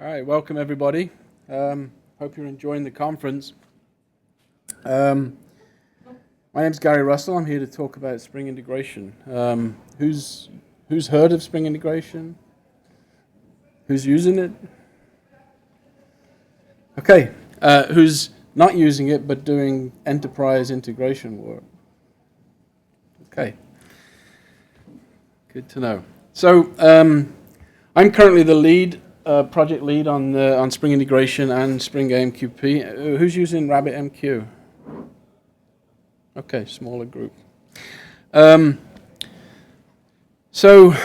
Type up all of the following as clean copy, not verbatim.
All right, welcome everybody. Hope you're enjoying the conference. My name's Gary Russell. I'm here to talk about Spring integration. Who's heard of Spring integration? Who's using it? Okay, who's not using it but doing enterprise integration work? Okay, good to know. So I'm currently the lead. Project lead on Spring integration and Spring AMQP. Who's using RabbitMQ? Okay, smaller group. So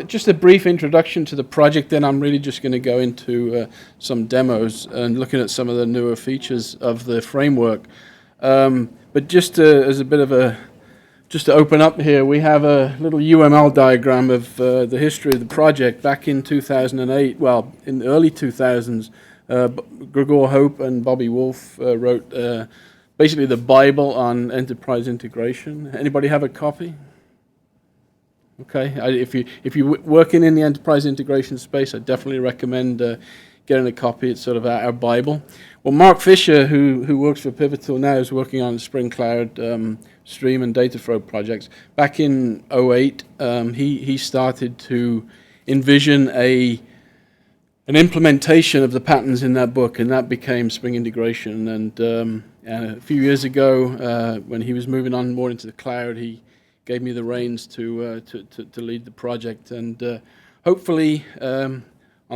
just a brief introduction to the project, then I'm really just going to go into some demos and looking at some of the newer features of the framework. But just as a bit of just to open up here, we have a little UML diagram of the history of the project. Back in 2008, well, in the early 2000s, Gregor Hope and Bobby Wolf wrote basically the Bible on enterprise integration. Anybody have a copy? Okay, if you're working in the enterprise integration space, I definitely recommend getting a copy. It's sort of our Bible. Well, Mark Fisher, who works for Pivotal now, is working on Spring Cloud Stream and Data Flow projects. Back in 2008, he started to envision an implementation of the patterns in that book, and that became Spring integration. And a few years ago, when he was moving on more into the cloud, he gave me the reins to lead the project. And hopefully, on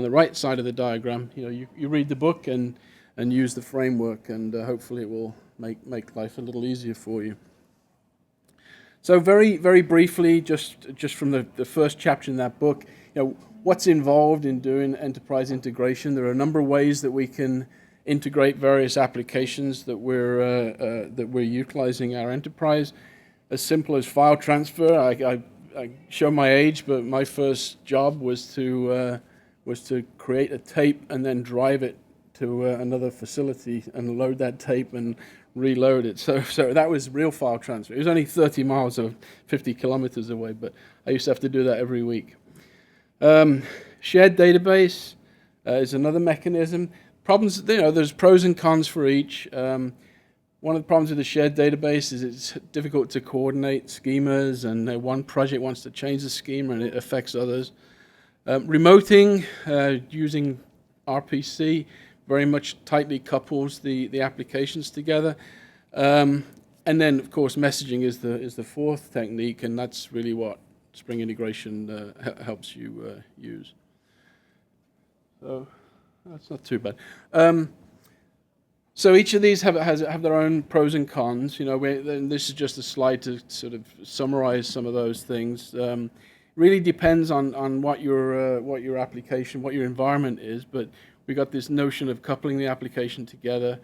the right side of the diagram, you read the book and use the framework, and hopefully it will make life a little easier for you. So very, very briefly, just from the first chapter in that book, what's involved in doing enterprise integration. There are a number of ways that we can integrate various applications that we're utilizing our enterprise. As simple as file transfer. I show my age, but my first job was to create a tape and then drive it to another facility and load that tape and reload it. So that was real file transfer. It was only 30 miles or 50 kilometers away, but I used to have to do that every week. Shared database is another mechanism. Problems, there's pros and cons for each. One of the problems with the shared database is it's difficult to coordinate schemas, and one project wants to change the schema and it affects others. Remoting using RPC very much tightly couples the applications together. And then, of course, messaging is the fourth technique, and that's really what Spring integration helps you use. So that's not too bad. So each of these have their own pros and cons. And this is just a slide to sort of summarize some of those things. Really depends on what your application, what your environment is. But we got this notion of coupling the application together.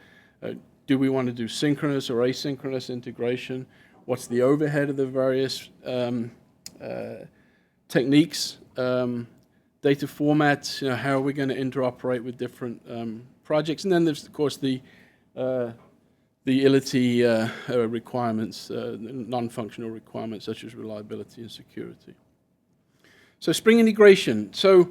Do we want to do synchronous or asynchronous integration? What's the overhead of the various techniques? Data formats. How are we going to interoperate with different projects? And then there's, of course, the ILITY requirements, non-functional requirements such as reliability and security. So Spring integration. So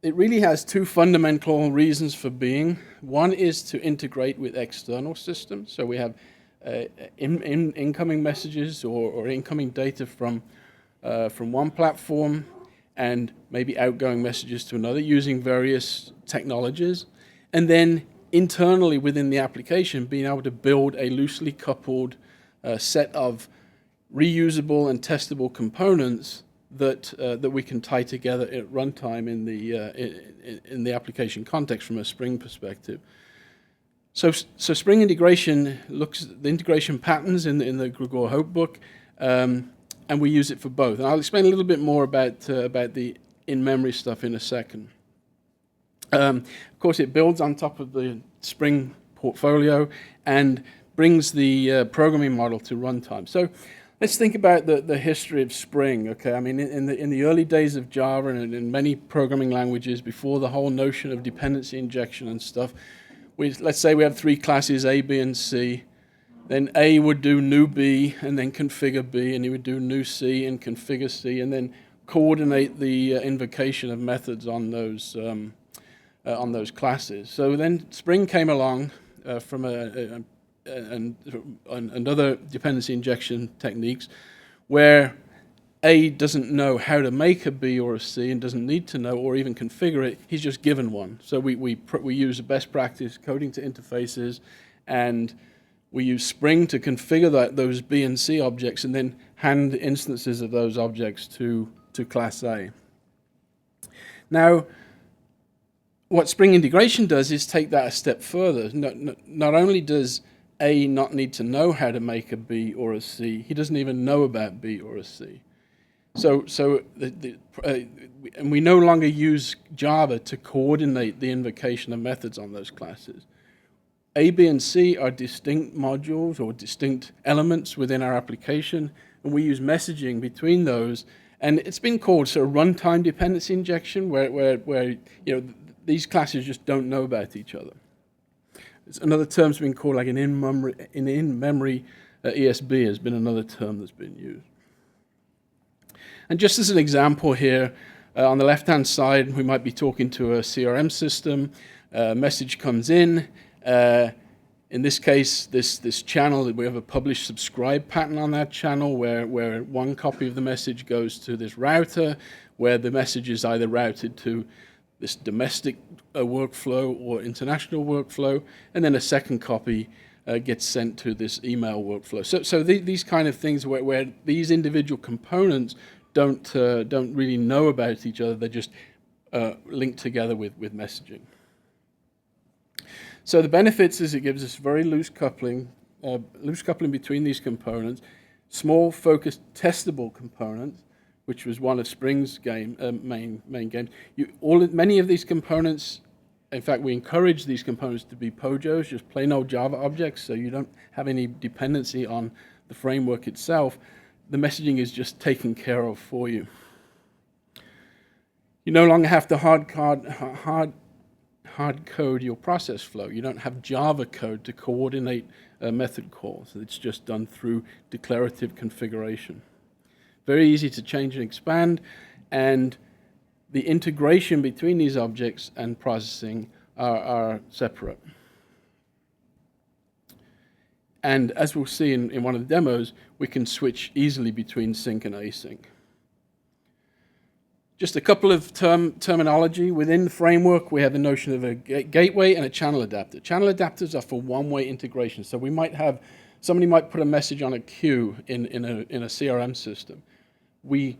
it really has two fundamental reasons for being. One is to integrate with external systems. So we have incoming messages or incoming data from one platform, and maybe outgoing messages to another using various technologies. And then internally within the application, being able to build a loosely coupled set of reusable and testable components that we can tie together at runtime in the application context from a Spring perspective. So Spring integration looks at the integration patterns in the Gregor Hope book, and we use it for both. And I'll explain a little bit more about the in-memory stuff in a second. Of course, it builds on top of the Spring portfolio and brings the programming model to runtime. So let's think about the history of Spring. Okay, I mean, in the early days of Java and in many programming languages, before the whole notion of dependency injection and stuff, let's say we have three classes, A, B, and C. Then A would do new B and then configure B, and he would do new C and configure C, and then coordinate the invocation of methods on those classes. So then Spring came along from another dependency injection techniques where A doesn't know how to make a B or a C and doesn't need to know or even configure it. He's just given one. So we use a best practice coding to interfaces, and we use Spring to configure those B and C objects and then hand instances of those objects to class A. Now, what Spring integration does is take that a step further. Not only does A not need to know how to make a B or a C, he doesn't even know about B or a C. And we no longer use Java to coordinate the invocation of methods on those classes. A, B, and C are distinct modules or distinct elements within our application, and we use messaging between those. And it's been called sort of runtime dependency injection, where these classes just don't know about each other. Another term's been called like an in-memory ESB has been another term that's been used. And just as an example here, on the left-hand side, we might be talking to a CRM system. A message comes in. In this case, this channel, we have a publish-subscribe pattern on that channel where one copy of the message goes to this router, where the message is either routed to this domestic workflow or international workflow, and then a second copy gets sent to this email workflow. So these kind of things where these individual components don't really know about each other, they're just linked together with messaging. So the benefits is it gives us very loose coupling between these components, small, focused, testable components, which was one of Spring's main games. Many of these components, in fact, we encourage these components to be POJOs, just plain old Java objects, so you don't have any dependency on the framework itself. The messaging is just taken care of for you. You no longer have to hard code your process flow. You don't have Java code to coordinate method calls. It's just done through declarative configuration. Very easy to change and expand, and the integration between these objects and processing are separate. And as we'll see in one of the demos, we can switch easily between sync and async. Just a couple of terminology. Within the framework, we have the notion of a gateway and a channel adapter. Channel adapters are for one-way integration. So we might have, somebody might put a message on a queue in a CRM system. We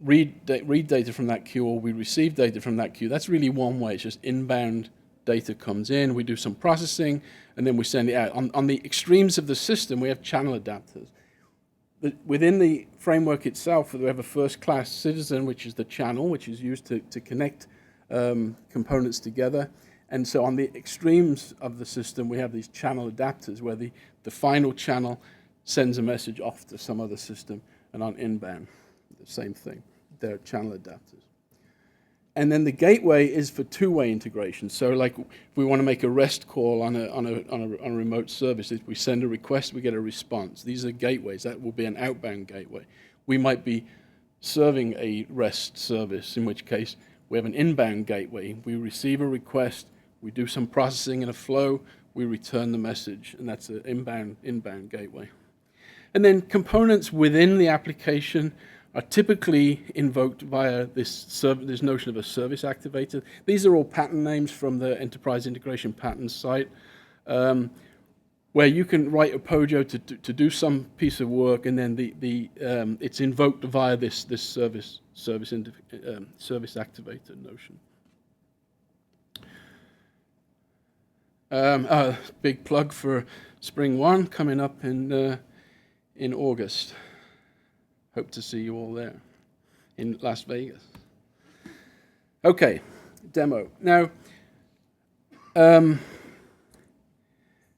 read data from that queue, or we receive data from that queue. That's really one way. It's just inbound data comes in, we do some processing, and then we send it out. On the extremes of the system, we have channel adapters. Within the framework itself, we have a first-class citizen, which is the channel, which is used to connect components together. And so on the extremes of the system, we have these channel adapters, where the final channel sends a message off to some other system, and on inbound, the same thing. They're channel adapters. And then the gateway is for two-way integration. So like if we want to make a REST call on a remote service, if we send a request, we get a response. These are gateways. That will be an outbound gateway. We might be serving a REST service, in which case we have an inbound gateway. We receive a request, we do some processing in a flow, we return the message, and that's an inbound gateway. And then components within the application are typically invoked via this notion of a service activator. These are all pattern names from the Enterprise Integration Patterns site, where you can write a POJO to do some piece of work, and then it's invoked via this service activator notion. Big plug for Spring 1 coming up in August. Hope to see you all there in Las Vegas. Okay, demo. Now,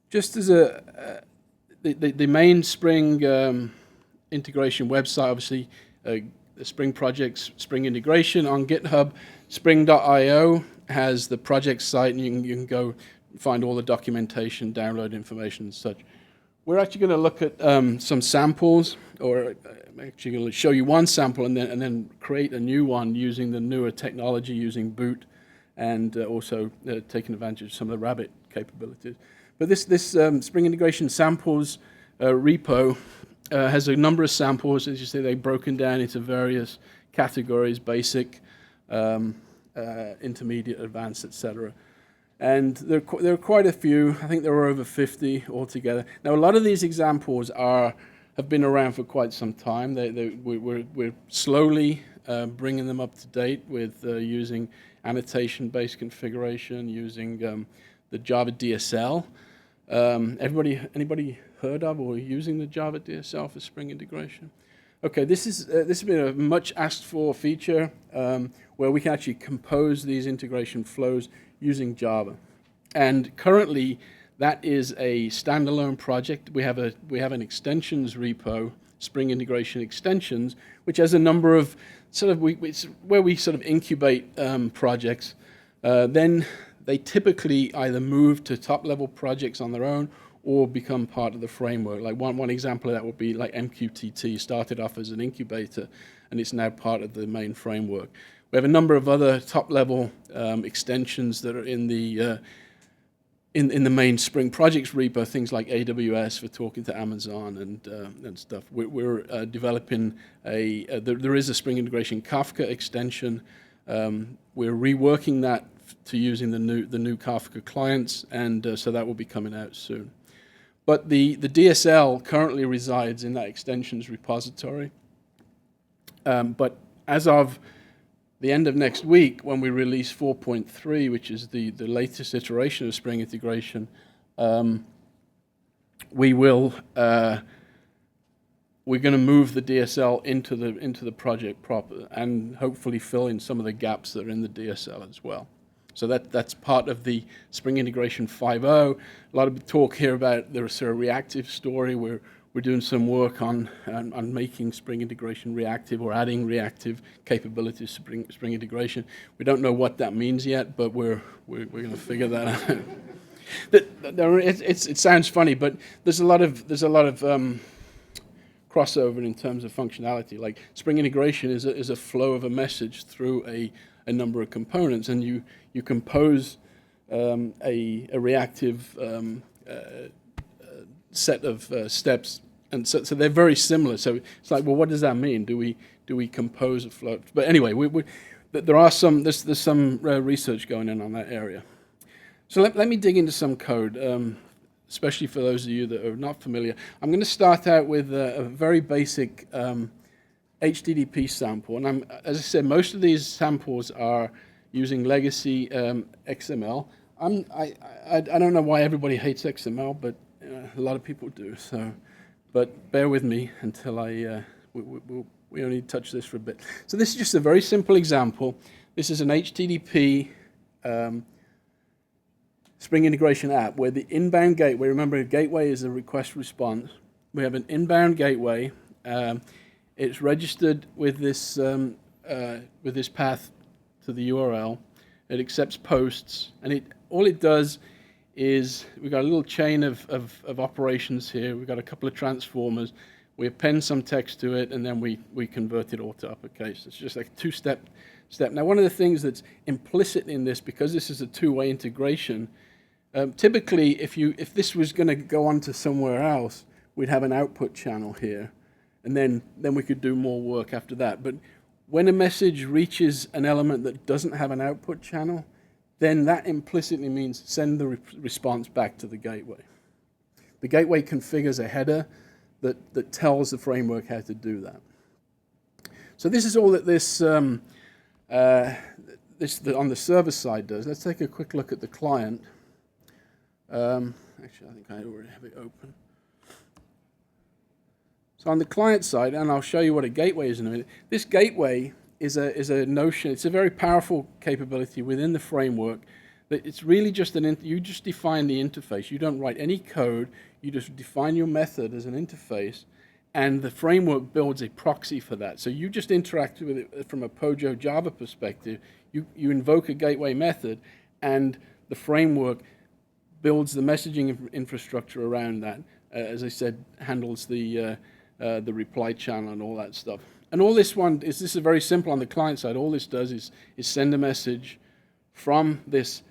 just as the main Spring integration website, obviously, the Spring projects, Spring integration on GitHub, spring.io has the project site, and you can go find all the documentation, download information and such. we're actually going to look at some samples, or I'm actually going to show you one sample and then create a new one using the newer technology, using Boot, and also taking advantage of some of the Rabbit capabilities. But this Spring Integration Samples repo has a number of samples. As you say, they're broken down into various categories: basic, intermediate, advanced, etc. And there are quite a few. I think there are over 50 altogether. Now, a lot of these examples have been around for quite some time. We're slowly bringing them up to date with using annotation-based configuration, using the Java DSL. Anybody heard of or using the Java DSL for Spring integration? Okay, this has been a much asked for feature where we can actually compose these integration flows using Java. And currently, that is a standalone project. We have an extensions repo, Spring Integration Extensions, which has a number of it's where we sort of incubate projects. Then they typically either move to top-level projects on their own or become part of the framework. Like one example of that would be like MQTT started off as an incubator, and it's now part of the main framework. We have a number of other top-level extensions that are in the main Spring projects repo, things like AWS for talking to Amazon and stuff. We're developing there is a Spring Integration Kafka extension. We're reworking that to using the new Kafka clients, and so that will be coming out soon. But the DSL currently resides in that extensions repository. But as of the end of next week, when we release 4.3, which is the latest iteration of Spring integration, we're going to move the DSL into the project proper, and hopefully fill in some of the gaps that are in the DSL as well. So that's part of the Spring Integration 5.0. A lot of talk here about there's a reactive story. We're doing some work on making Spring Integration reactive, or adding reactive capabilities to Spring Integration. We don't know what that means yet, but we're going to figure that out. It sounds funny, but there's a lot of crossover in terms of functionality. Like Spring Integration is a flow of a message through a number of components, and you compose a reactive set of steps, and so they're very similar. So it's like, well, what does that mean? Do we compose a flow? But anyway, there's some research going on that area. So let me dig into some code, especially for those of you that are not familiar. I'm going to start out with a very basic HTTP sample, and as I said, most of these samples are using legacy XML. I don't know why everybody hates XML, but a lot of people do. So, but bear with me until we only touch this for a bit. So this is just a very simple example. This is an HTTP Spring Integration app where the inbound gateway. Remember, a gateway is a request response. We have an inbound gateway. It's registered with this path to the URL. It accepts posts, and all it does is we've got a little chain of operations here. We've got a couple of transformers. We append some text to it, and then we convert it all to uppercase. It's just like a two-step. Now, one of the things that's implicit in this, because this is a two-way integration, typically if this was going to go on to somewhere else, we'd have an output channel here. And then we could do more work after that. But when a message reaches an element that doesn't have an output channel, then that implicitly means send the response back to the gateway. The gateway configures a header that tells the framework how to do that. So this is all that this on the server side does. Let's take a quick look at the client. Actually, I think I already have it open. So on the client side, and I'll show you what a gateway is in a minute. This gateway is a notion. It's a very powerful capability within the framework. That it's really just you just define the interface. You don't write any code. You just define your method as an interface, and the framework builds a proxy for that. So you just interact with it from a Pojo Java perspective. You invoke a gateway method, and the framework builds the messaging infrastructure around that. as I said, handles the reply channel and all that stuff. And all this is very simple on the client side. All this does is send a message from this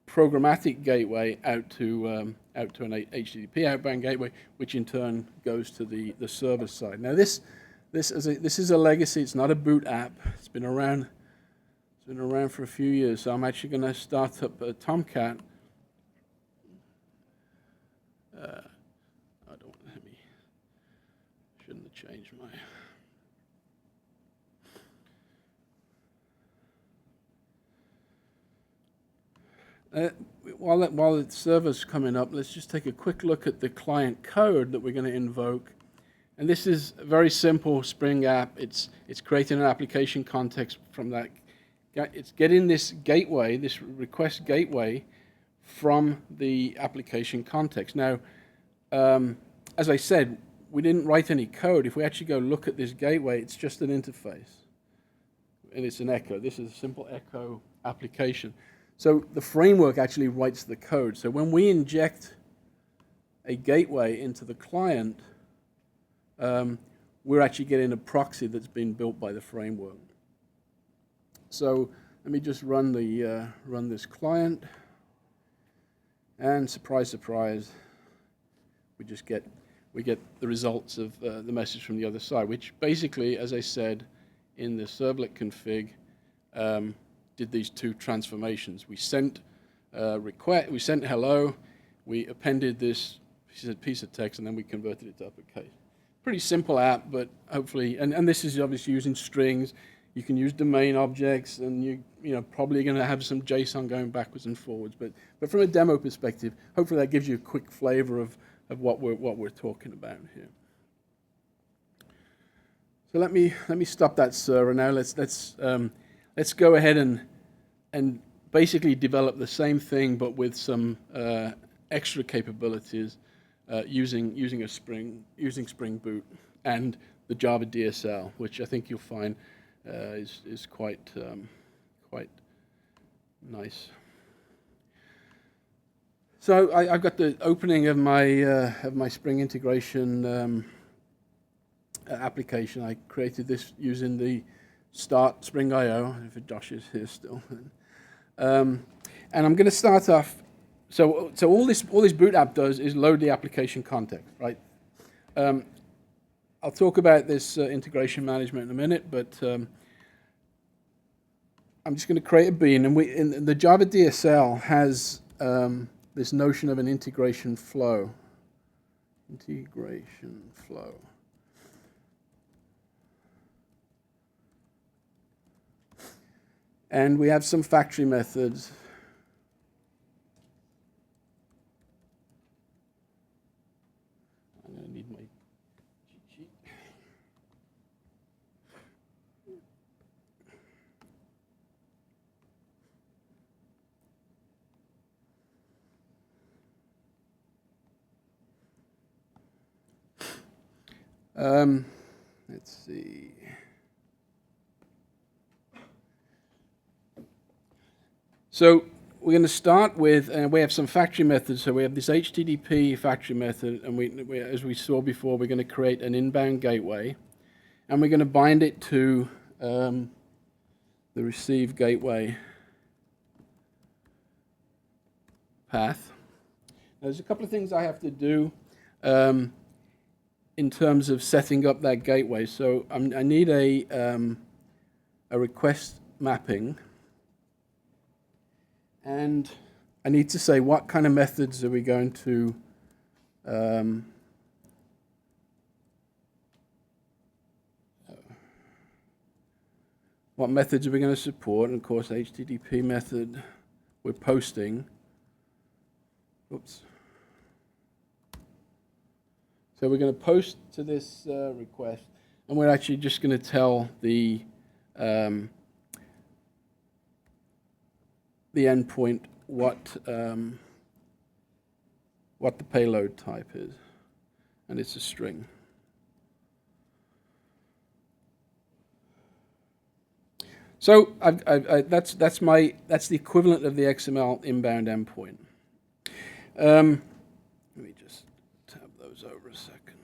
programmatic gateway out to an HTTP outbound gateway, which in turn goes to the server side. Now this is a legacy. It's not a boot app. It's been around for a few years. So I'm actually going to start up a Tomcat. Shouldn't have changed my. While the server's coming up, let's just take a quick look at the client code that we're going to invoke. And this is a very simple Spring app. It's creating an application context from that. It's getting this gateway, this request gateway, from the application context. Now, as I said, we didn't write any code. If we actually go look at this gateway, it's just an interface. And it's an echo. This is a simple echo application. So the framework actually writes the code. So when we inject a gateway into the client, we're actually getting a proxy that's been built by the framework. So let me just run this client, and surprise, surprise, we get the results of the message from the other side, which basically, as I said, in the servlet config, did these two transformations. We sent request, we sent hello, we appended this piece of text, and then we converted it to uppercase. Pretty simple app, but hopefully, and this is obviously using strings. You can use domain objects, and you probably going to have some JSON going backwards and forwards. But from a demo perspective, hopefully that gives you a quick flavor of what we're talking about here. So let me stop that server now. Let's go ahead and basically develop the same thing, but with some extra capabilities using Spring Boot and the Java DSL, which I think you'll find is quite nice. So I've got the opening of my Spring integration application. I created this using the start Spring.io, if Josh is here still. And I'm going to start off. So all this boot app does is load the application context, right? I'll talk about this integration management in a minute, but I'm just going to create a bean, and the Java DSL has this notion of an integration flow. Integration flow. And we have some factory methods. I'm going to need my cheat sheet. Let's see. So we're going to start with, we have some factory methods. So we have this HTTP factory method, and we, as we saw before, we're going to create an inbound gateway, and we're going to bind it to the receive gateway path. Now, there's a couple of things I have to do in terms of setting up that gateway. So I need a request mapping. And I need to say what kind of methods are we going to what methods are we going to support? And of course, HTTP method we're posting. Oops. So we're going to post to this request, and we're actually just going to tell the endpoint what the payload type is, and it's a string. So that's the equivalent of the XML inbound endpoint. Let me just tab those those over a second.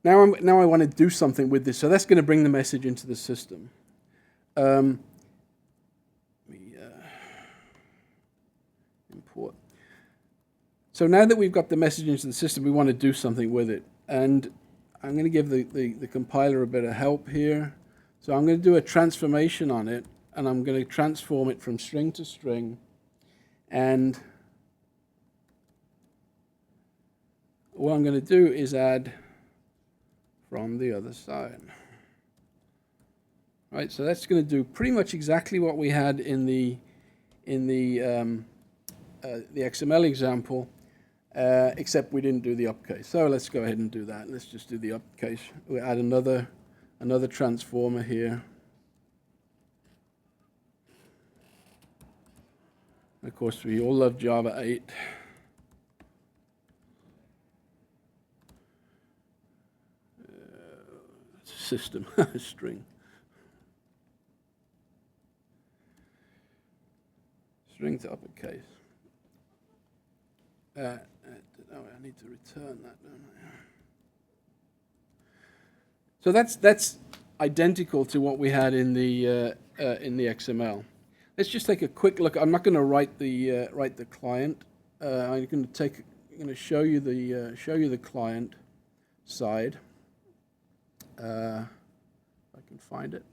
Now I want to do something with this. So that's going to bring the message into the system. Import. So now that we've got the message into the system, we want to do something with it. And I'm going to give the compiler a bit of help here. So I'm going to do a transformation on it, and I'm going to transform it from string to string. And what I'm going to do is add from the other side. Right, so that's going to do pretty much exactly what we had in the XML example, except we didn't do the upcase. So let's go ahead and do that. Let's just do the upcase. We add another transformer here. Of course, we all love Java 8. System string. String to uppercase. I need to return that, don't I? So that's identical to what we had in the XML. Let's just take a quick look. I'm not going to write the client. I'm going to show you the client side. If I can find it.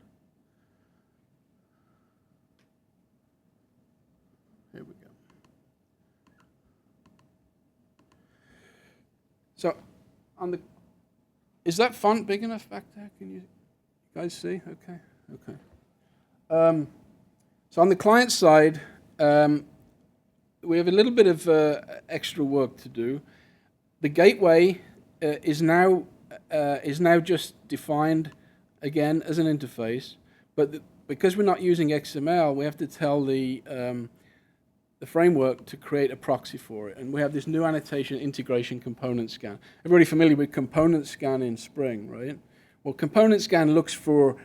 Here we go. So, is that font big enough back there? Can you guys see? Okay. So on the client side, we have a little bit of extra work to do. The gateway is now just defined again as an interface, but because we're not using XML, we have to tell the framework to create a proxy for it, and we have this new annotation integration component scan. Everybody familiar with component scan in Spring, right? Well, component scan looks for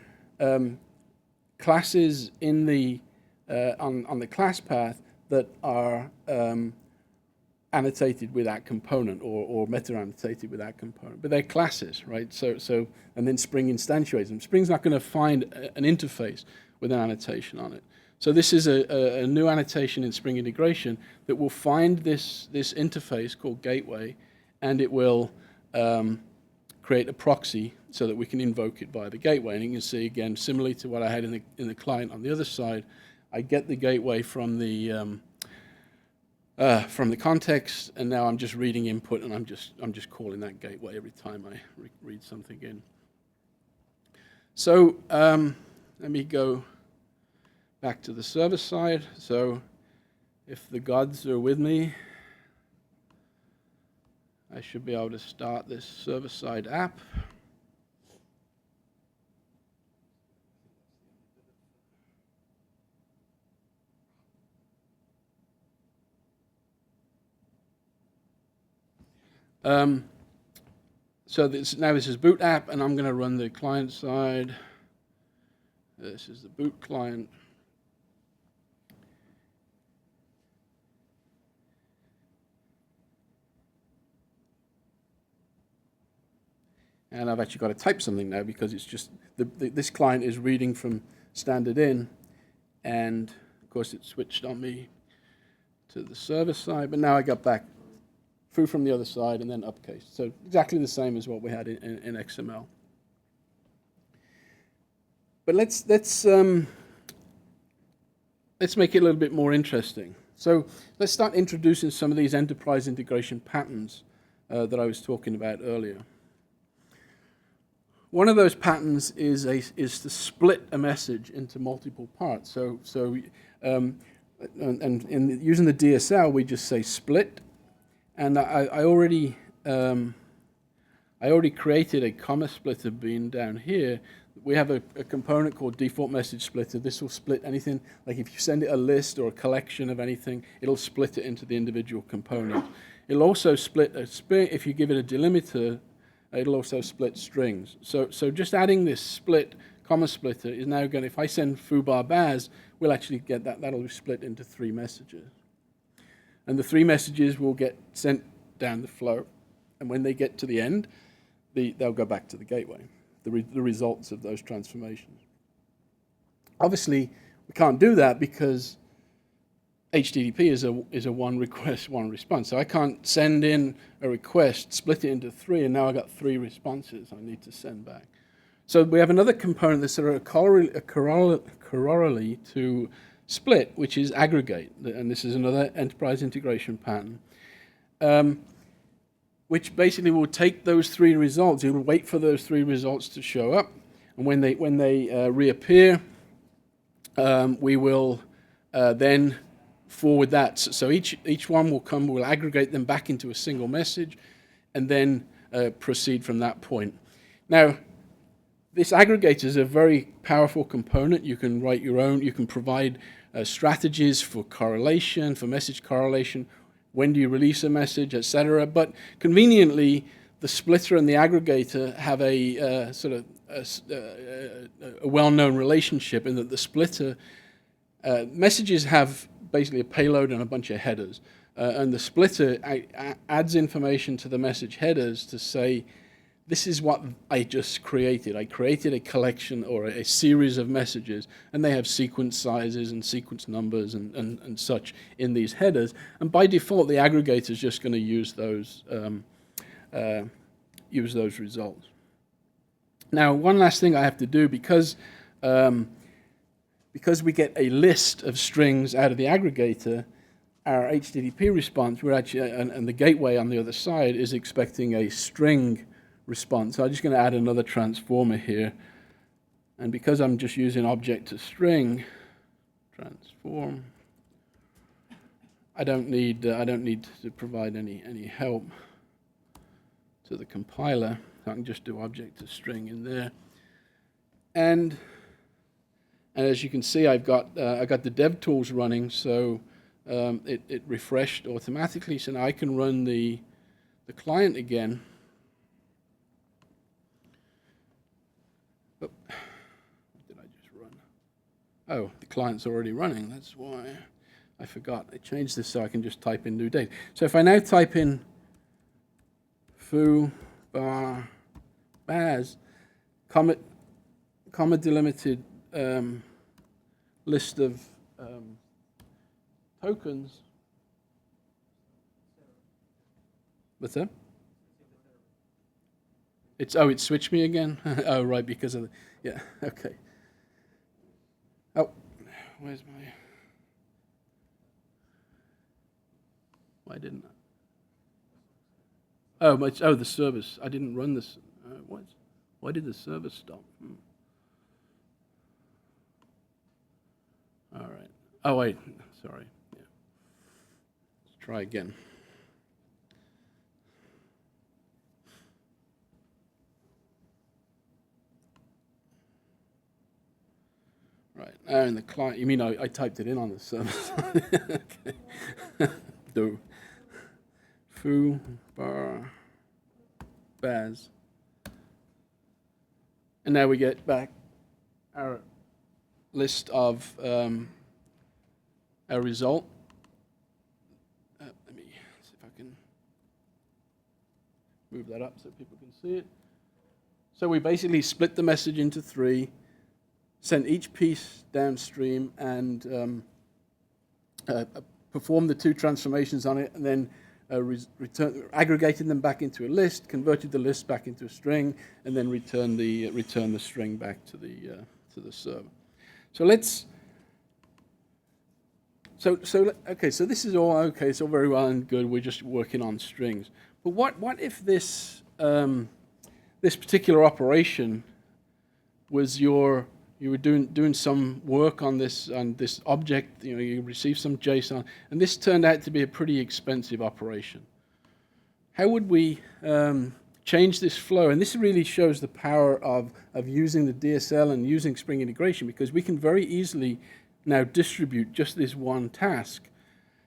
classes in the on the class path that are annotated with that component or meta-annotated with that component, but they're classes, right? So and then Spring instantiates them. Spring's not going to find an interface with an annotation on it. So this is a new annotation in Spring integration that will find this interface called gateway, and it will create a proxy so that we can invoke it via the gateway. And you can see again, similarly to what I had in the client on the other side, I get the gateway from the context, and now I'm just reading input, and I'm just calling that gateway every time I read something in. So let me go back to the server side. So if the gods are with me, I should be able to start this server-side app. So now this is boot app, and I'm going to run the client side. This is the boot client. And I've actually got to type something now because it's just, this client is reading from standard in, and of course it switched on me to the server side, but now I got back through from the other side and then upcase. So exactly the same as what we had in XML. But let's make it a little bit more interesting. So let's start introducing some of these enterprise integration patterns that I was talking about earlier. One of those patterns is to split a message into multiple parts. And using the DSL, we just say split, and I already created a comma splitter bean down here. We have a component called default message splitter. This will split anything, like if you send it a list or a collection of anything, it'll split it into the individual component. It'll also split if you give it a delimiter. It'll also split strings. So just adding this split comma splitter is now going to, if I send foobar baz, we'll actually get that. That'll be split into 3 messages. And the 3 messages will get sent down the flow. And when they get to the end, they'll go back to the gateway, the results of those transformations. Obviously, we can't do that because HTTP is a one request, one response. So I can't send in a request, split it into 3, and now I've got 3 responses I need to send back. So we have another component that's sort of a corollary to split, which is aggregate. And this is another enterprise integration pattern, which basically will take those 3 results. It will wait for those 3 results to show up. And when they reappear, we will then forward that. So each one will aggregate them back into a single message and then proceed from that point. Now, this aggregator is a very powerful component. You can write your own, you can provide strategies for correlation, for message correlation, when do you release a message, etc. But conveniently, the splitter and the aggregator have a sort of a well-known relationship in that the splitter messages have basically a payload and a bunch of headers. And the splitter adds information to the message headers to say, this is what I just created. I created a collection or a series of messages, and they have sequence sizes and sequence numbers and such in these headers. And by default, the aggregator is just going to use those results. Now, one last thing I have to do, because we get a list of strings out of the aggregator, our HTTP response, we're actually, and the gateway on the other side is expecting a string response. So I'm just going to add another transformer here, and because I'm just using object to string transform, I don't need to provide any help to the compiler. So I can just do object to string in there, and as you can see, I got the dev tools running, so it refreshed automatically. So now I can run the client again. What did I just run? Oh, the client's already running. That's why I forgot. I changed this so I can just type in new date. So if I now type in foo bar baz, comma delimited list of tokens. What's that? It switched me again? Oh, right, because of the, yeah, okay. Oh, where's my, why didn't I? Oh, the service, I didn't run this, what? Why did the service stop? All right, oh wait, sorry, yeah. Let's try again. Right, now in the client, you mean I typed it in on the server side? Okay. Do foo bar baz. And now we get back our list of our result. Let me see if I can move that up so people can see it. So we basically split the message into 3, sent each piece downstream, and performed the 2 transformations on it, and then aggregated them back into a list, converted the list back into a string, and then returned the string back to the server. So let's. Okay. So this is all okay. It's all very well and good. We're just working on strings. But what if this this particular operation was you were doing some work on this object, you received some JSON, and this turned out to be a pretty expensive operation. How would we change this flow? And this really shows the power of using the DSL and using Spring integration, because we can very easily now distribute just this one task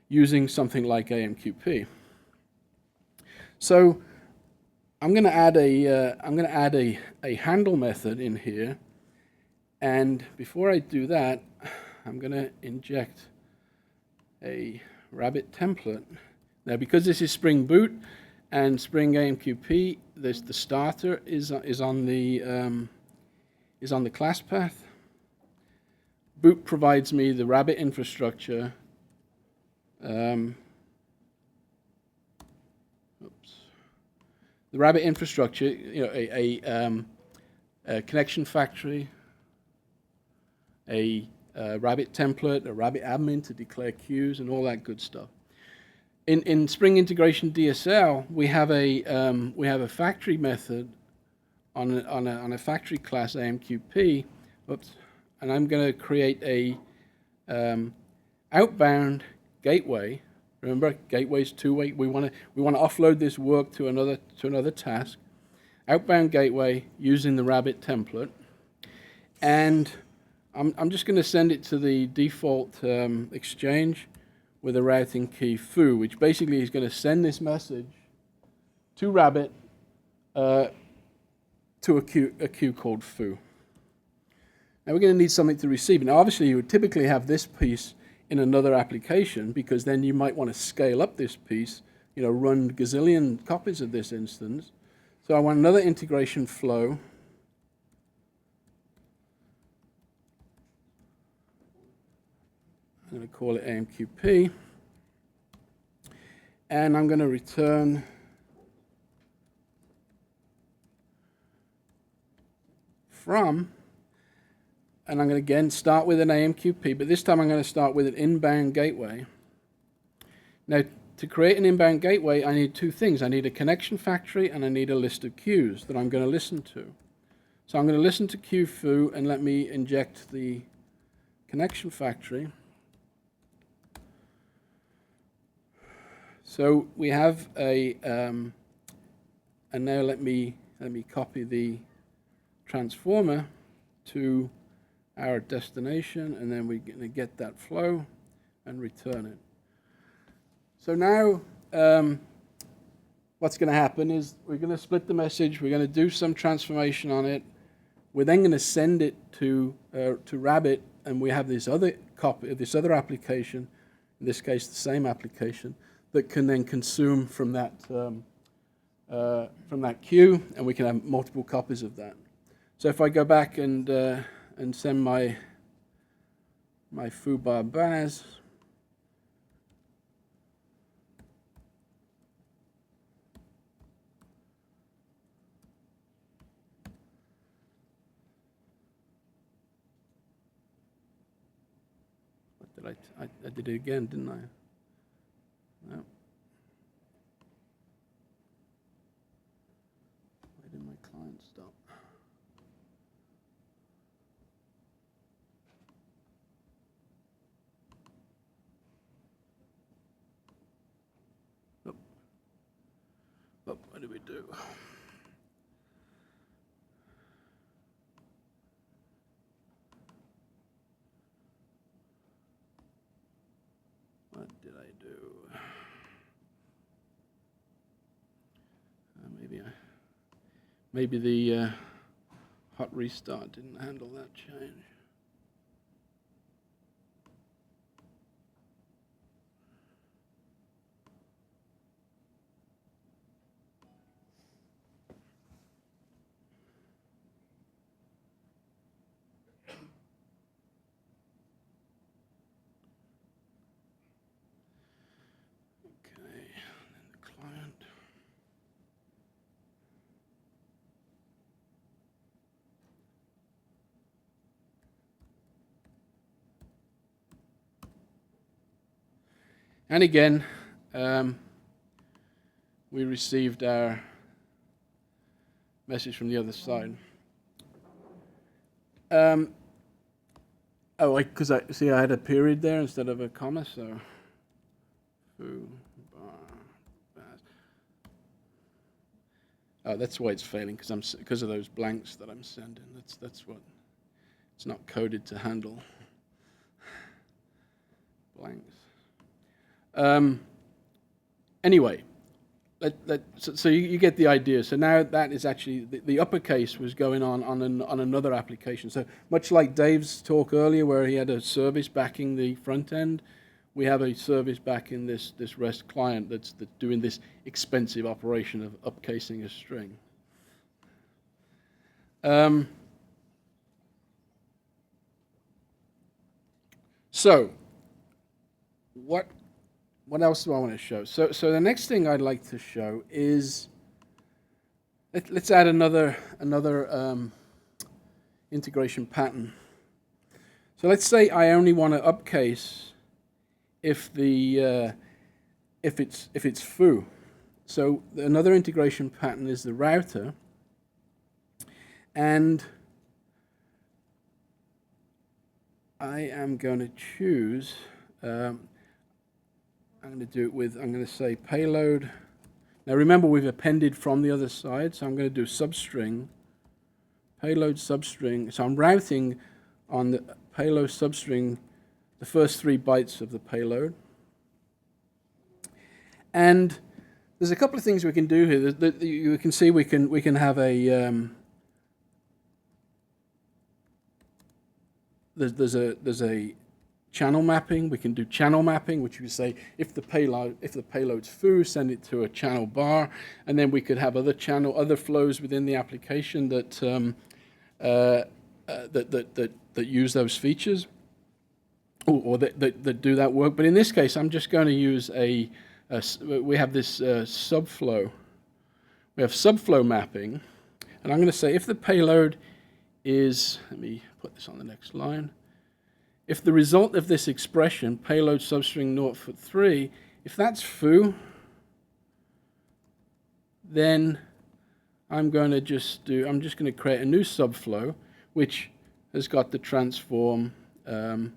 using something like AMQP. So I'm going to add a handle method in here. And before I do that, I'm going to inject a Rabbit template. Now, because this is Spring Boot and Spring AMQP, the starter is on the class path. Boot provides me the Rabbit infrastructure. The Rabbit infrastructure, a connection factory, a Rabbit template, a Rabbit admin to declare queues, and all that good stuff. In Spring Integration DSL, we have a factory method on a factory class AMQP. Oops, and I'm going to create a outbound gateway. Remember, gateway's two-way. We want to offload this work to another task. Outbound gateway using the Rabbit template, and I'm just going to send it to the default exchange with a routing key foo, which basically is going to send this message to Rabbit to a queue called foo. Now we're going to need something to receive it. Now obviously you would typically have this piece in another application, because then you might want to scale up this piece, run gazillion copies of this instance. So I want another integration flow. I'm going to call it AMQP, and I'm going to return from, and I'm going to again start with an AMQP, but this time I'm going to start with an inbound gateway. Now, to create an inbound gateway, I need two things. I need a connection factory, and I need a list of queues that I'm going to listen to. So I'm going to listen to queue foo, and let me inject the connection factory. So we have and now let me copy the transformer to our destination, and then we're going to get that flow and return it. So now what's going to happen is we're going to split the message. We're going to do some transformation on it. We're then going to send it to Rabbit, and we have this other copy, this other application, in this case the same application, that can then consume from that queue, and we can have multiple copies of that. So if I go back and send my foobar baz, what did I did it again, didn't I? No. Why did my client stop? Oh. Oh, what did we do? What did I do? Maybe the hot restart didn't handle that change. And again, we received our message from the other side. Because I had a period there instead of a comma, so that's why it's failing, because of those blanks that I'm sending. That's what it's not coded to handle. Blanks. Anyway, so you get the idea. So now that is actually, the uppercase was going on another application. So much like Dave's talk earlier where he had a service backing the front end, we have a service back in this REST client that's doing this expensive operation of upcasing a string. So, what else do I want to show? So the next thing I'd like to show is, let's add another integration pattern. So let's say I only want to upcase if it's foo. So another integration pattern is the router, and I am going to choose. I'm going to do it with. I'm going to say payload. Now remember, we've appended from the other side, so I'm going to do substring. Payload substring. So I'm routing on the payload substring the first 3 bytes of the payload. And there's a couple of things we can do here. You can see we can have a there's a channel mapping. We can do channel mapping, which we say if the payload's foo, send it to a channel bar, and then we could have other flows within the application that use those features, or that do that work. But in this case, I'm just going to use we have this subflow. We have subflow mapping, and I'm going to say if the payload is, let me put this on the next line. If the result of this expression, payload substring 0.3, if that's foo, then I'm just going to create a new subflow, which has got the transform, the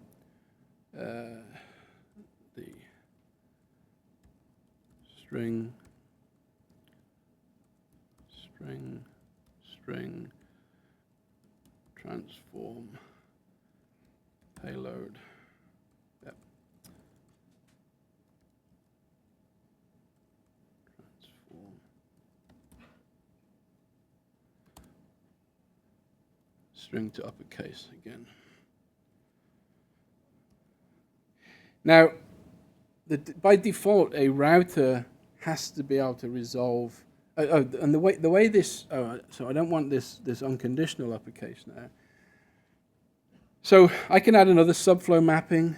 string transform payload. Yep. Transform. String to uppercase again. Now, by default, a router has to be able to resolve. And the way this. So I don't want this unconditional uppercase now. So I can add another subflow mapping.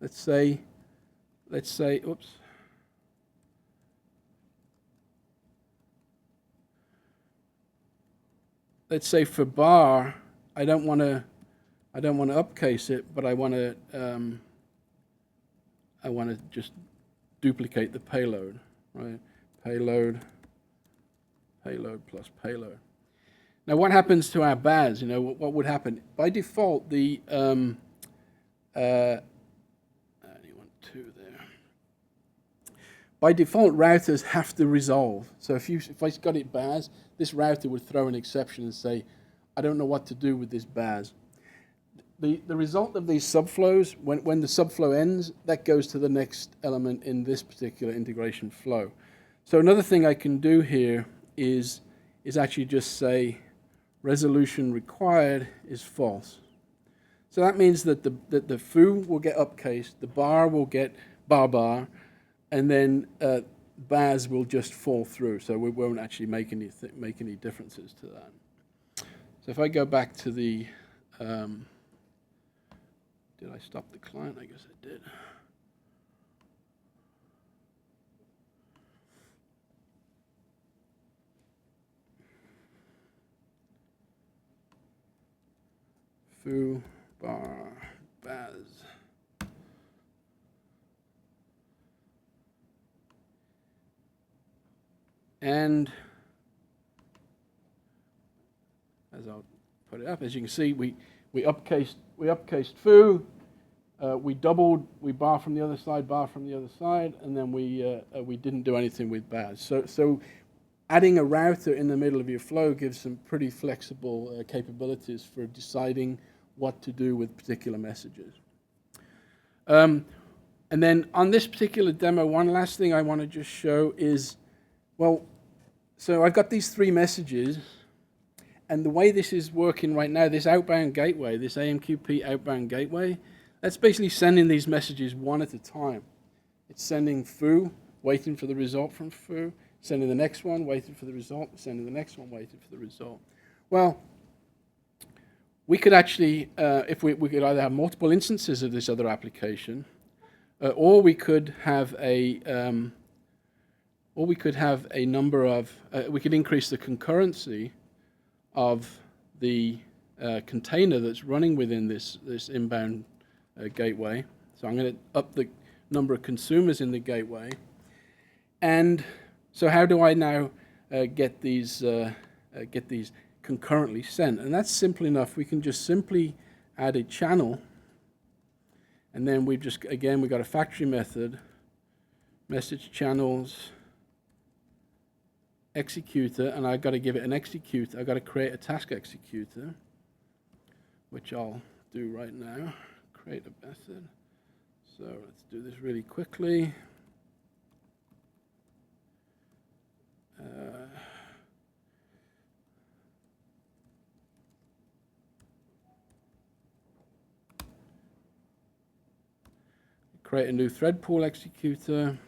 Let's say, oops. Let's say for bar, I don't want to upcase it, but I want to just duplicate the payload, right? Payload plus payload. Now, what happens to our bars? You know, what would happen? By default, the only want 2 there. By default, routers have to resolve. So if I got it bars, this router would throw an exception and say, I don't know what to do with this bars. The result of these subflows, when the subflow ends, that goes to the next element in this particular integration flow. So another thing I can do here is actually just say resolution required is false. So that means that the foo will get upcased, the bar will get bar, and then bars will just fall through. So we won't actually make any differences to that. So if I go back to the, did I stop the client? I guess I did. Foo, bar, baz. And as I'll put it up, as you can see, we upcased foo. We bar from the other side, and then we didn't do anything with baz. So adding a router in the middle of your flow gives some pretty flexible capabilities for deciding what to do with particular messages. And then on this particular demo, one last thing I want to just show is, well, so I've got these 3 messages, and the way this is working right now, this outbound gateway, this AMQP outbound gateway, That's basically sending these messages one at a time. It's sending foo, waiting for the result from foo, sending the next one, waiting for the result, sending the next one, waiting for the result. Well, we could actually, if we could either have multiple instances of this other application, or we could have a number of, we could increase the concurrency of the container that's running within this inbound gateway. So I'm going to up the number of consumers in the gateway. And so how do I now get these concurrently sent? And that's simple enough. We can just simply add a channel, and then we've just, again, we've got a factory method, message channels, executor, and I've got to give it an executor. I've got to create a task executor, which I'll do right now. Create a method. So let's do this really quickly. Create a new thread pool executor.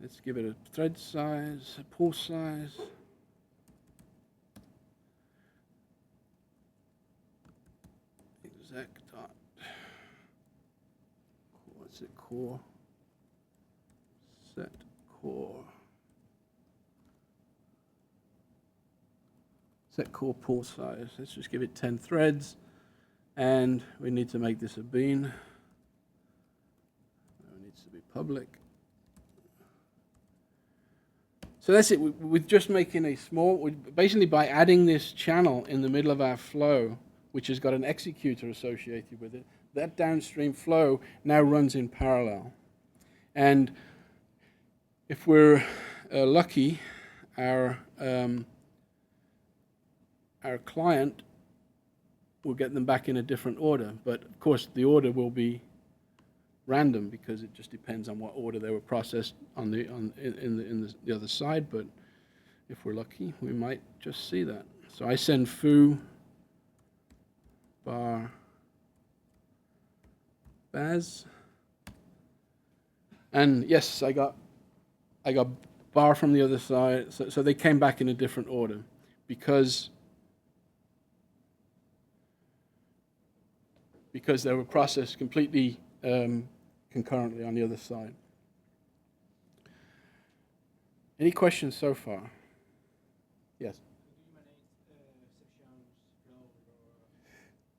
Let's give it a thread size, a pool size. Exec dot. What's it, core? Set core. Set core pool size. Let's just give it 10 threads. And we need to make this a bean. It needs to be public. So that's it. We're just making a small, basically by adding this channel in the middle of our flow, which has got an executor associated with it, that downstream flow now runs in parallel. And if we're lucky, our client will get them back in a different order. But of course, the order will be random because it just depends on what order they were processed on the other side. But if we're lucky, we might just see that. So I send foo bar baz, and yes, I got bar from the other side. So they came back in a different order because they were processed completely concurrently on the other side. Any questions so far? Yes.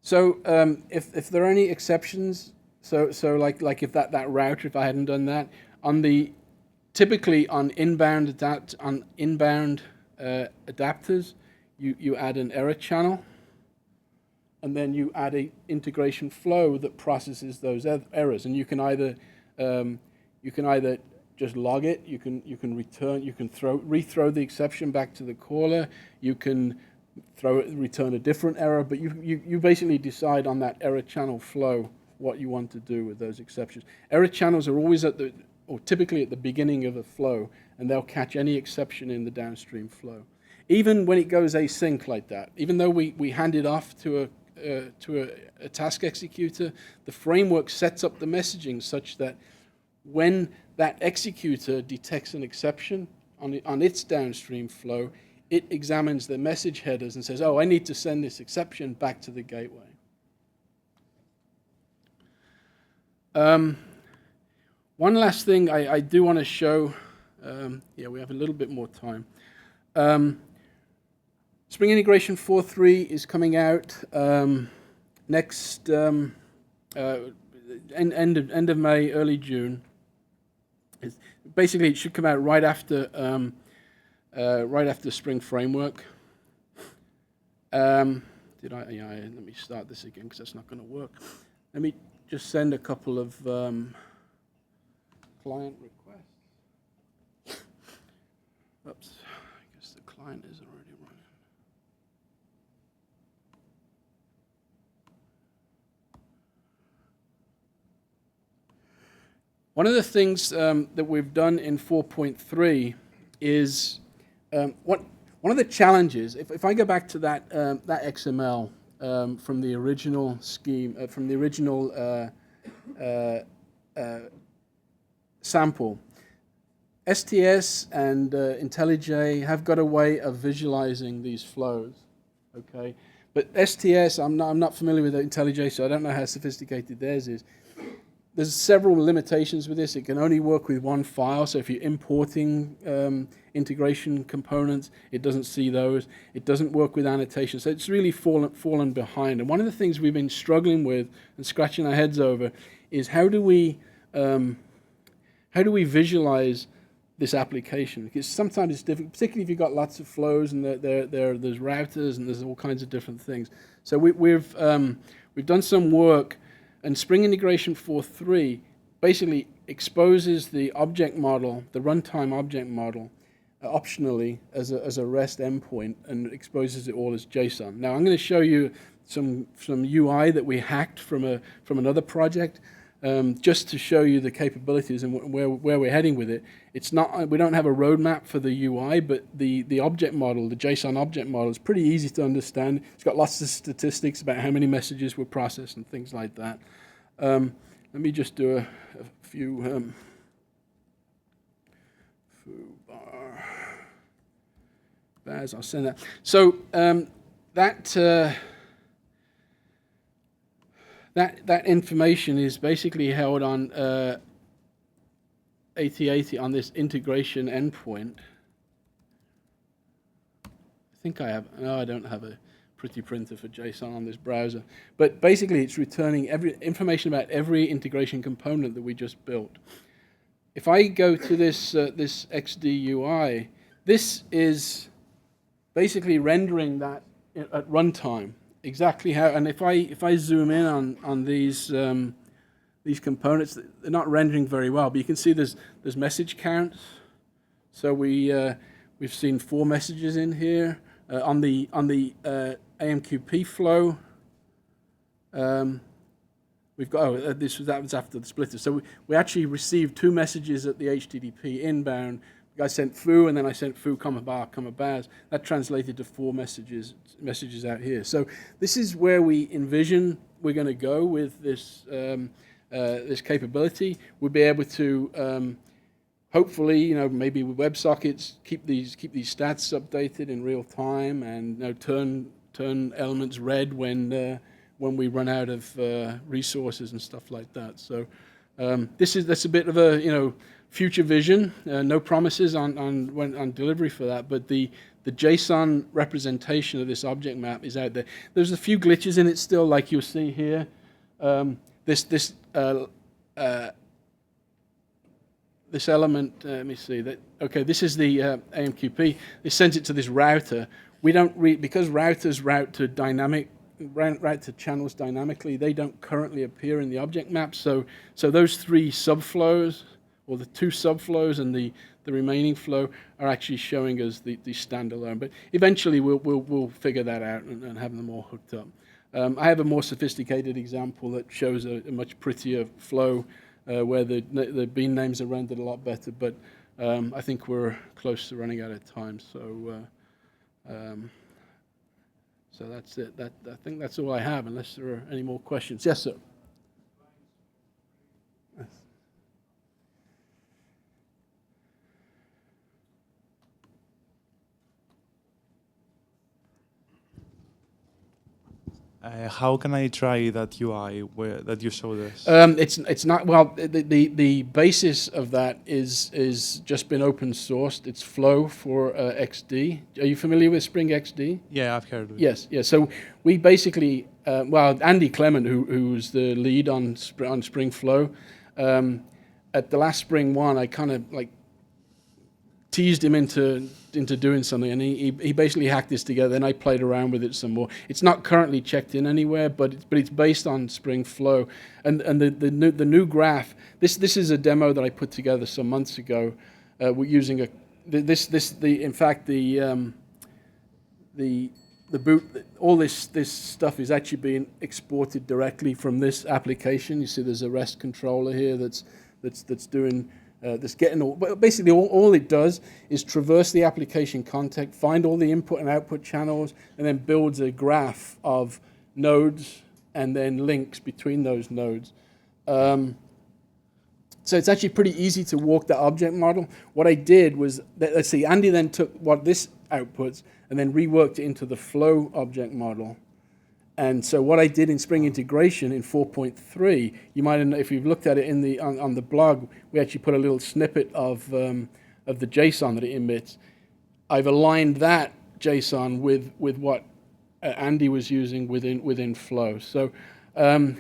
So if there are any exceptions, so like if that router, if I hadn't done that, typically on inbound adapters, you add an error channel, and then you add a integration flow that processes those errors. And you can either just log it, you can rethrow the exception back to the caller, you can return a different error, but you basically decide on that error channel flow what you want to do with those exceptions. Error channels are always typically at the beginning of a flow, and they'll catch any exception in the downstream flow. Even when it goes async like that, even though we hand it off to a task executor, the framework sets up the messaging such that when that executor detects an exception on its downstream flow, it examines the message headers and says, oh, I need to send this exception back to the gateway. One last thing I do want to show. We have a little bit more time. Spring Integration 4.3 is coming out next end of May, early June. Basically, it should come out right after Spring Framework. Let me start this again because that's not going to work. Let me just send a couple of client requests. Oops, I guess the client is already running. One of the things that we've done in 4.3 is one of the challenges. If I go back to that XML from the original scheme, from the original sample. STS and IntelliJ have got a way of visualizing these flows, okay? But STS, I'm not familiar with IntelliJ, so I don't know how sophisticated theirs is. There's several limitations with this. It can only work with one file, so if you're importing integration components, it doesn't see those. It doesn't work with annotations, so it's really fallen behind. And one of the things we've been struggling with and scratching our heads over is how do we visualize this application? Because sometimes it's difficult, particularly if you've got lots of flows and there's routers and there's all kinds of different things. So we've done some work, and Spring Integration 4.3 basically exposes the object model, the runtime object model, optionally as a REST endpoint, and exposes it all as JSON. Now I'm going to show you some UI that we hacked from another project. Just to show you the capabilities and where we're heading with it. It's not, we don't have a roadmap for the UI, but the object model, the JSON object model, is pretty easy to understand. It's got lots of statistics about how many messages were processed and things like that. Let me just do a few bars. I'll send that. So that information is basically held on 8080 on this integration endpoint. I think I have, no, I don't have a pretty printer for JSON on this browser. But basically it's returning information about every integration component that we just built. If I go to this XD UI, this is basically rendering that at runtime. Exactly how, and if I zoom in on these components, they're not rendering very well. But you can see there's message counts. So we've seen 4 messages in here on the AMQP flow. We've got that was after the splitter. So we actually received 2 messages at the HTTP inbound. I sent foo, and then I sent foo, comma bar, comma bars. That translated to 4 messages out here. So this is where we envision we're going to go with this this capability. We'll be able to hopefully, maybe with WebSockets, keep these stats updated in real time, and turn elements red when we run out of resources and stuff like that. So that's a bit of a future vision. No promises on delivery for that, but the JSON representation of this object map is out there. There's a few glitches in it still, like you'll see here. This element, let me see that. Okay, this is the AMQP. It sends it to this router. We don't because routers route to channels dynamically. They don't currently appear in the object map. So those 3 subflows, or the 2 subflows and the remaining flow, are actually showing us the standalone. But eventually we'll figure that out and have them all hooked up. I have a more sophisticated example that shows a much prettier flow where the bean names are rendered a lot better. But I think we're close to running out of time. So that's it. I think that's all I have, unless there are any more questions. Yes, sir. How can I try that UI that you showed us? It's not, well, the basis of that is just been open sourced. It's Flow for XD. Are you familiar with Spring XD? Yeah, I've heard of it. Yes. So we basically, Andy Clement, who's the lead on Spring Flow, at the last Spring One, I kind of teased him into doing something, and he basically hacked this together, and I played around with it some more. It's not currently checked in anywhere, but it's based on Spring Flow, and the new graph. This is a demo that I put together some months ago. We're using in fact the boot, all this stuff is actually being exported directly from this application. You see, there's a REST controller here that's doing. That's getting basically all it does is traverse the application context, find all the input and output channels, and then builds a graph of nodes and then links between those nodes. So it's actually pretty easy to walk the object model. What I did was, let's see, Andy then took what this outputs and then reworked it into the flow object model. And so what I did in Spring Integration in 4.3, you might have, if you've looked at it in the on the blog, we actually put a little snippet of the JSON that it emits. I've aligned that JSON with what Andy was using within Flow. So I'm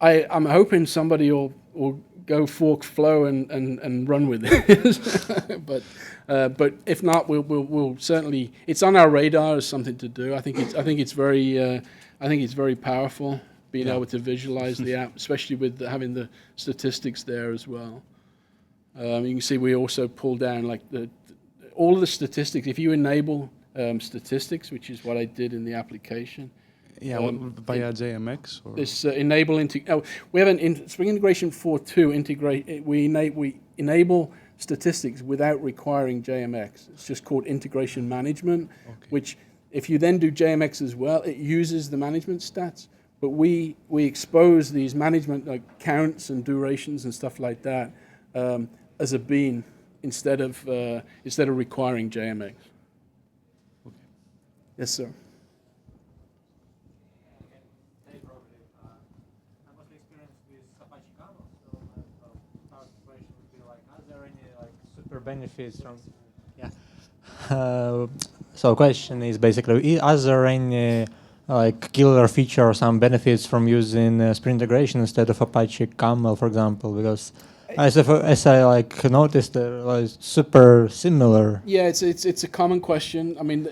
hoping somebody will go fork Flow and run with it. But if not, we'll certainly. It's on our radar as something to do. I think it's very powerful being able to visualize the app, especially with having the statistics there as well. You can see we also pull down like all of the statistics. If you enable statistics, which is what I did in the application. Yeah, via JMX or this enable we have in Spring Integration 4.2 integrate. We enable statistics without requiring JMX. It's just called integration management, which if you then do JMX as well, it uses the management stats. But we expose these management like counts and durations and stuff like that as a bean instead of requiring JMX. Okay. Yes, sir. Benefits from so question is basically, are there any like killer feature or some benefits from using Spring Integration instead of Apache Camel, for example? Because as I like noticed, they're like super similar. Yeah, it's a common question. I mean,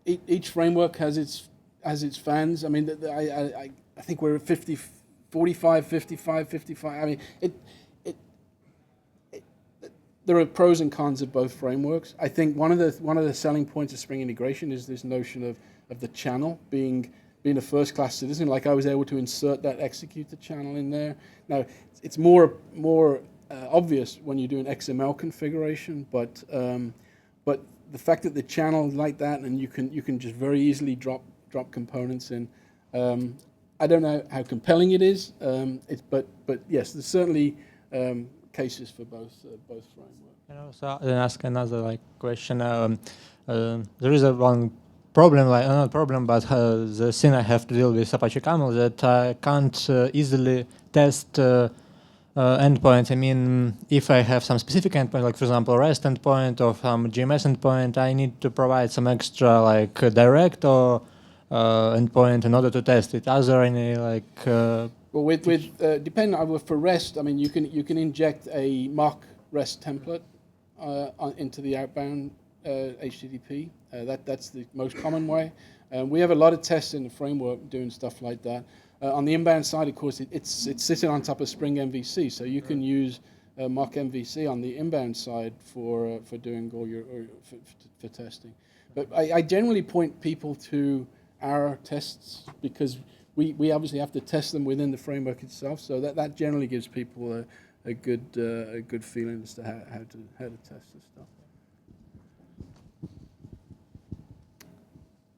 each framework has its fans. I mean, I think we're at 50, 45, 55, 55. I mean, there are pros and cons of both frameworks. I think one of the selling points of Spring Integration is this notion of the channel being a first-class citizen. Like I was able to insert that executor channel in there. Now it's more obvious when you do an XML configuration, but the fact that the channel is like that and you can just very easily drop components in. I don't know how compelling it is. But yes, there's certainly cases for both frameworks. And also, then ask another question. There is one problem, not problem, but the thing I have to deal with Apache Camel that I can't easily test endpoints. I mean, if I have some specific endpoint, like for example REST endpoint or some GMS endpoint, I need to provide some extra like direct or endpoint in order to test it. Are there any like well, depending on for REST, I mean, you can inject a mock REST template into the outbound HTTP. That's the most common way. We have a lot of tests in the framework doing stuff like that. On the inbound side, of course, it's sitting on top of Spring MVC, so you can use mock MVC on the inbound side for doing all your for testing. But I generally point people to our tests because we obviously have to test them within the framework itself, so that generally gives people a good feeling as to how to test this stuff.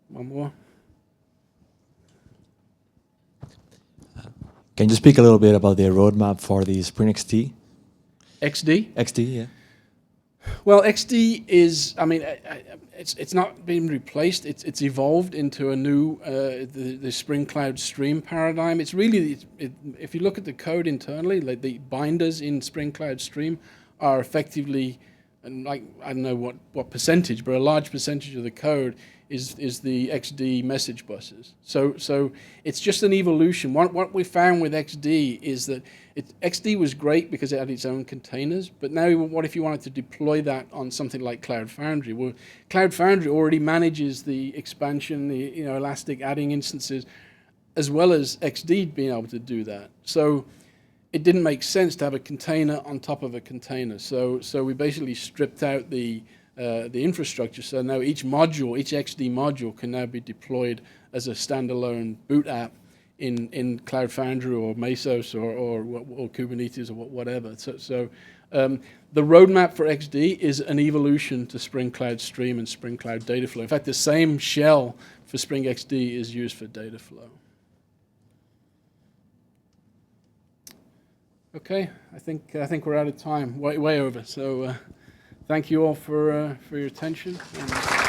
One more. Can you speak a little bit about the roadmap for the Spring XD? XD? XD, yeah. Well, XD is, I mean, it's not been replaced. It's evolved into a new the Spring Cloud Stream paradigm. It's really, if you look at the code internally, like the binders in Spring Cloud Stream are effectively, and like I don't know what percentage, but a large percentage of the code is the XD message buses. So it's just an evolution. What we found with XD is that XD was great because it had its own containers, but now what if you wanted to deploy that on something like Cloud Foundry? Well, Cloud Foundry already manages the expansion, the Elastic adding instances, as well as XD being able to do that. So it didn't make sense to have a container on top of a container. So we basically stripped out the infrastructure. So now each XD module can now be deployed as a standalone boot app in Cloud Foundry or Mesos or Kubernetes or whatever. So the roadmap for XD is an evolution to Spring Cloud Stream and Spring Cloud Dataflow. In fact, the same shell for Spring XD is used for Dataflow. Okay, I think we're out of time, way over. So thank you all for your attention. And